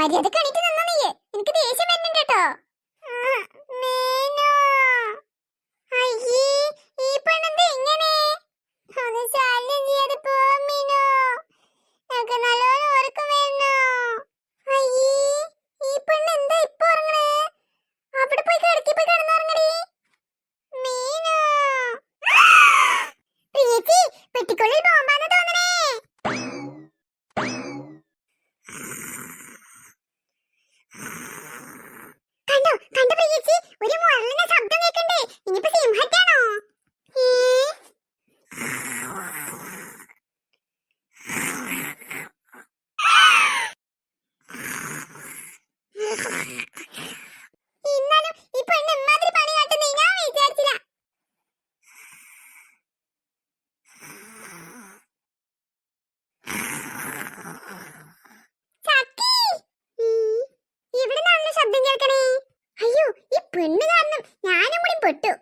മര്യാദക്ക് എണീറ്റ് നിന്നോ നീ. എനിക്ക് ദേഷ്യം വരുന്നുണ്ട് കേട്ടോ. ഈ പെണ്ണെന്താ ഇങ്ങനെ? ഒന്ന് ശല്യം ചെയ്യാതെ പോ മീനു. എനിക്ക് നല്ലോണം ഉറക്കം വരുന്നു. ഈ പെണ്ണെന്താ ഇപ്പൊ ഉറങ്ങണേ? അവിടെ പോയി കിടന്നുറങ്ങടി മീനു. പ്രിയച്ചി, പെട്ടിക്കുള്ളിൽ ബോംബാന്ന് തോന്നണേ. കണ്ടോ പ്രിയച്ചി, ഒരു മുരളുന്ന ശബ്ദം കേൾക്കണ്ടേ? ഇനിയിപ്പോ സിംഹത്താണോ? ഇന്നാലും ഈ പെണ്ണ് ഇമ്മാതിരി പണി കാട്ടുന്നേ ഞാൻ വിചാരിച്ചില്ല. ഇവിടുന്നാണല്ലോ ശബ്ദം കേൾക്കണേ. അയ്യോ, ഈ പെണ്ണ് കാരണം ഞാനും കൂടി പെട്ടു.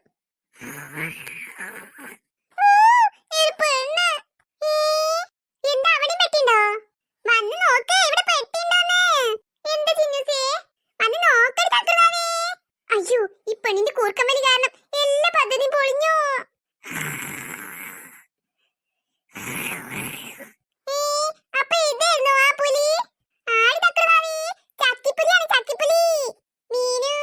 എന്താ അവിടെ പെട്ടിണ്ടോ? വന്ന് നോക്ക്, ഇവിടെ പെട്ടിണ്ടോന്ന്. എന്താ ചിന്നൂസേ, വന്ന് നോക്കടി തക്കറാനേ. അയ്യോ, ഈ പെണ്ണിന്റെ കൂർക്കമ്മലി കാരണം എല്ലാ പദ്ധതിയും പൊളിഞ്ഞു. അപ്പൊ ഇതായിരുന്നു ആ പുലി. ആടി തക്കറാനേ, ചക്കിപ്പുലിയാണ് ചക്കിപ്പുലി. മീനു,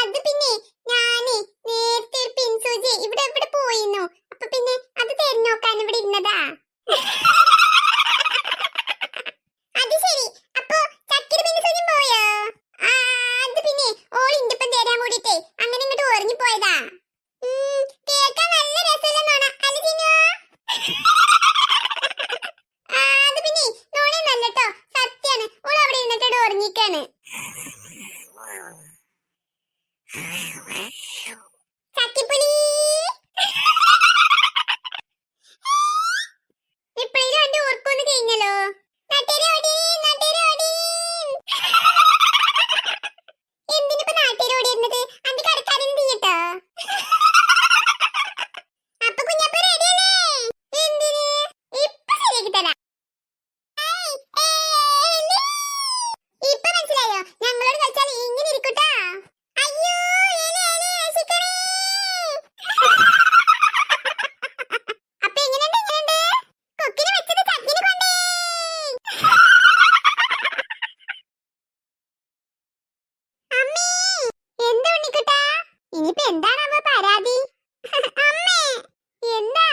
അത് പിന്നെ ഞാനേ നേരത്തെ ഒരു പിൻസൂചി ഇവിടെ ഇവിടെ പോയിരുന്നു. അപ്പൊ പിന്നെ അത് തരുന്നു നോക്കാൻ ഇവിടെ ഇരുന്നതാ. അത് ശരി, അപ്പൊ ചക്കിയുടെ പിൻസൂചി പോയോ? അത് പിന്നെ ഓളിന്റെ ഇപ്പം തരാൻ കൂടിട്ടേ അങ്ങനെ ഇങ്ങോട്ട് ഒറിഞ്ഞു പോയതാ. കേൾക്കാൻ നല്ല രസമില്ലെന്നാണ് അല്ല ചിന്നു. അത് പിന്നെ നോണയൊന്നല്ല കേട്ടോ, സത്യാണ്. ഓൾ അവിടെ ഇരുന്നിട്ട് ഉറങ്ങിക്കാണ്. ചക്കിപ്പുലി ഇപ്പഴേലും എന്റെ ഓർക്കൊന്ന് കഴിഞ്ഞല്ലോ. എന്തിനിപ്പോ നാട്ടുകാർ ഓടിയിരുന്നത്? അന്റെ കടക്കാരൻ തീയട്ടോ. അപ്പൊ കുഞ്ഞപ്പ റെഡിയല്ലേ? എന്തിന്? ഇപ്പൊ ശരിയാക്കി തരാം. ഇപ്പൊ മനസ്സിലായോ? ഞങ്ങളോട് കളിച്ചാൽ ഇങ്ങനെ ഇരിക്കൂട്ടാ. അയ്യോ, അപ്പൊ എങ്ങനെയുണ്ട്? കൊക്കിനെ വെച്ചത് ചക്കിന് കൊണ്ടേ. അമ്മേ, എന്താ ഉണ്ണിക്കുട്ടാ? ഇനിയിപ്പോ എന്താണാവോ പരാതി? അമ്മേ, എന്താ?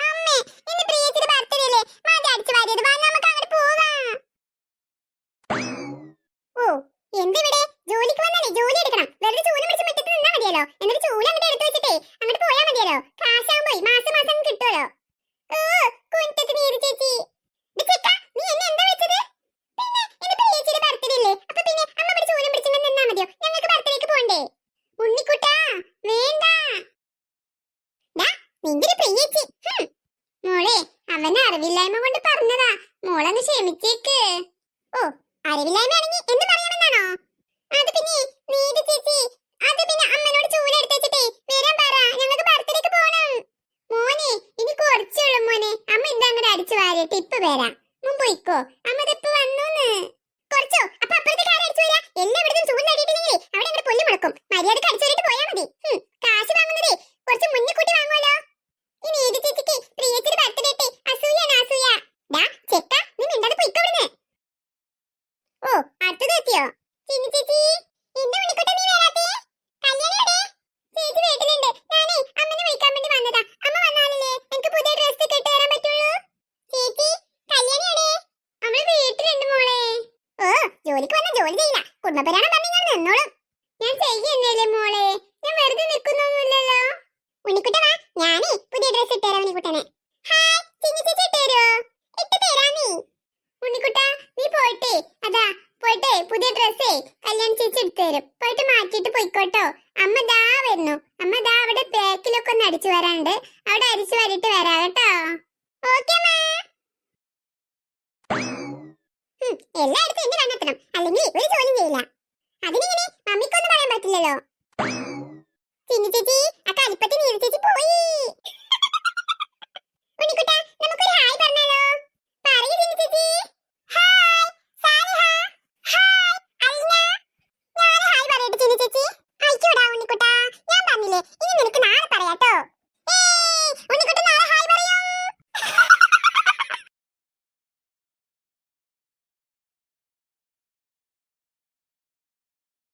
അമ്മേ, ഇന്ന് പ്രിയച്ചിയുടെ ബർത്ത്ഡേ അല്ലേ? മതി അടിച്ചു വാരിയത്. വാ, നമുക്ക് അങ്ങോട്ട് പോവാം. ഓ, എന്തിവിടെ? ജോലിക്ക് വന്നാലേ ജോലി എടുക്കണം. വെറുതെ ചൂല് പിടിച്ച് മുറ്റത്ത് നിന്നാ മതിയല്ലോ. എന്നിട്ട് ചൂല് അങ്ങോട്ട് എടുത്തു വെച്ചിട്ടേ അങ്ങോട്ട് പോയാ മതിയല്ലോ. കാശാകുമ്പോ മാസം മാസം കിട്ടുമല്ലോ. ഓ, കുഞ്ഞിട്ട് നീര് ചേച്ചി. നീ എന്നെ എന്താ വെച്ചത്? പിന്നെ ഇന്ന് പ്രിയച്ചിയുടെ ബർത്ത്ഡേ അല്ലേ? അപ്പൊ പിന്നെ അമ്മ ഇവിടെ ചൂലും പിടിച്ച് നിന്നാ മതിയോ? ഞങ്ങൾക്ക് ബർത്ത്ഡേക്ക് പോണ്ടേ? ഉണ്ണിക്കുട്ടാ, വേണ്ട. നിന്റെ പ്രിയച്ചി. മോളെ, അവന് അറിവില്ലായ്മ കൊണ്ട് പറഞ്ഞതാ. മോളങ്ങ് ക്ഷമിച്ചേക്ക്. ഓ, അറിവില്ലായ്മയാണെങ്കിൽ എന്ത് പറയാമെന്നാണോ? അത് പിന്നെ നീതി ചേച്ചി, അത് പിന്നെ അമ്മനോട് ചൂല എടുത്ത് വെച്ചിട്ടേ വരാൻ പറ. ഞങ്ങൾക്ക് ബർത്ത്ഡേക്ക് പോണം. മോനെ, ഇനി കുറച്ചുള്ളൂ മോനെ. അമ്മ എന്താ അങ്ങോട്ട് അടിച്ചു വാരിട്ട് ഇപ്പൊ വരാം. മുൻ പോയിക്കോ, അമ്മ ഇതിപ്പോ വന്നൂന്ന്. കുറച്ചോ? അപ്പൊ അപ്പുറത്തെ കാര്യം അടിച്ചു വരാ. എല്ലായിടത്തും ചൂല് അടിയിട്ടില്ലെങ്കിൽ അവിടെ അങ്ങോട്ട് പുല്ല് മുളക്കും. മര്യാദക്ക് അടിച്ചു വരിട്ട് പോയാൽ മതി. കാശ് വാങ്ങുന്നതേ കുറച്ച് മുന്നേ കൂട്ടി വാങ്ങുമല്ലോ. ഈ നീതി ചേച്ചിക്ക് പ്രിയച്ചിയുടെ ബർത്ത്ഡേ അസൂയാണ് അസൂയ. ചെക്ക, നീ മിണ്ടാതെ പോയിക്കോ ഇവിടുന്ന്. ഓ, അടുത്തത് എത്തിയോ? ചിന്നു ചേച്ചി, എന്താ ഉണ്ണിക്കുട്ട നീ വരാത്തെ? കല്യാണിയുടെ ചേച്ചി വീട്ടിലുണ്ട്. ഞാനേ അമ്മനെ വിളിക്കാൻ വേണ്ടി വന്നതാ. അമ്മ വന്നാലല്ലേ എനിക്ക് പുതിയ ഡ്രസ് കിട്ടി തരാൻ പറ്റുള്ളൂ. ചേച്ചി, കല്യാണിയുടെ നമ്മള് വീട്ടിലുണ്ട് മോളെ. ഓ, ജോലിക്ക് വന്ന ജോലി ചെയ്യില്ല. കുടുംബപരാണം പറഞ്ഞ് ഞാൻ നിന്നോളും. ഞാൻ ചെയ്യുന്നല്ലേ മോളെ, ഞാൻ വെറുതെ നിൽക്കുന്നൊന്നുമില്ലല്ലോ. ഉണ്ണിക്കുട്ട വാ, ഞാനേ പുതിയ ഡ്രസ് ഇട്ട് തരാം ഉണ്ണിക്കുട്ടനെ. ഹായ്, ചിന്നു ചേച്ചി ഇട്ട് തരുമോ? ഇട്ട് തരാമേ. ഉണ്ണിക്കുട്ട, നീ പോയിട്ടേ പോയിട്ടേ പുതിയ ഡ്രസ്സേ കല്യാണി ചേച്ചി എടുത്തു തരും. പോയിട്ട് മാറ്റിയിട്ട് പോയിക്കോട്ടോ. അമ്മ ദാ വരുന്നു. അമ്മ ദാ അവിടെ ബാക്കിലൊക്കെ ഒന്ന് അടിച്ചു വരാണ്ട്. അവിടെ അടിച്ചു വരിട്ട് വരാ കേട്ടോ. ഓക്കെ അമ്മ. എല്ലായിടത്തും എന്നെ കണ്ടെത്തണം, അല്ലെങ്കിൽ ഒരു ജോലിയും ചെയ്യില്ല. അതിനിങ്ങനെ മമ്മിക്കൊന്നും പറയാൻ പറ്റില്ലല്ലോ. ചിന്നു ചേച്ചി, ആ കളിപ്പറ്റി നീരു ചേച്ചി പോയി.